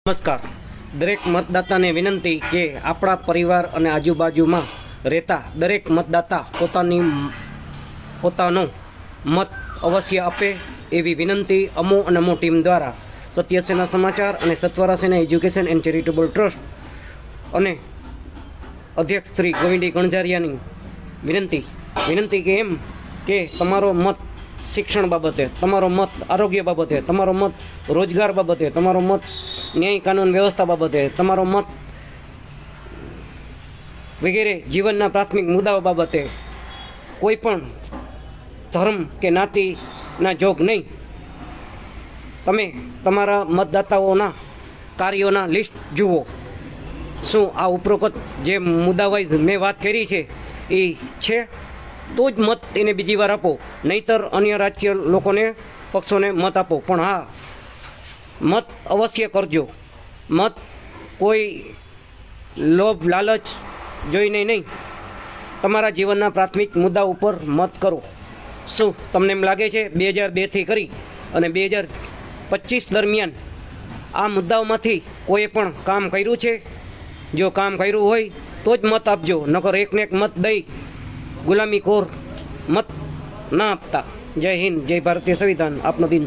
નમસ્કાર. દરેક મતદાતાને વિનંતી કે આપણા પરિવાર અને આજુબાજુમાં રહેતા દરેક મતદાતા પોતાનો મત અવશ્ય આપે એવી વિનંતી અમો અને અમો ટીમ દ્વારા સત્યસેના સમાચાર અને સત્વરા સેના એજ્યુકેશન એન્ડ ચેરિટેબલ ટ્રસ્ટ અને અધ્યક્ષ શ્રી ગોવિંદી ગણજારિયાની વિનંતી કે એમ કે તમારો મત શિક્ષણ બાબતે, તમારો મત આરોગ્ય બાબતે, તમારો મત રોજગાર બાબતે, તમારો મત ન્યાય કાનૂન વ્યવસ્થા બાબતે, તમારો મત વગેરે જીવનના પ્રાથમિક મુદ્દાઓ બાબતે કોઈ પણ ધર્મ કે જ્ઞાતિના જોગ નહીં, તમે તમારા મતદાતાઓના કાર્યોના લિસ્ટ જુઓ. શું આ ઉપરોક્ત જે મુદ્દા વાઇઝ મેં વાત કરી છે એ છે તો જ મત એને બીજી વાર આપો, નહીતર અન્ય રાજકીય લોકોને પક્ષોને મત આપો. પણ હા, મત અવશ્ય કરજો. મત કોઈ લોભ લાલચ જોઈને નહીં, તમારા જીવનના પ્રાથમિક મુદ્દા ઉપર મત કરો. શું તમને એમ લાગે છે 2002થી કરી અને 2025 દરમિયાન આ મુદ્દાઓમાંથી કોઈએ પણ કામ કર્યું છે? જો કામ કર્યું હોય તો જ મત આપજો, નકર એકને એક મત દઈ ગુલામીખોર મત ના આપતા. જય હિન્દ, જય ભારતીય સંવિધાન. આપનો દિન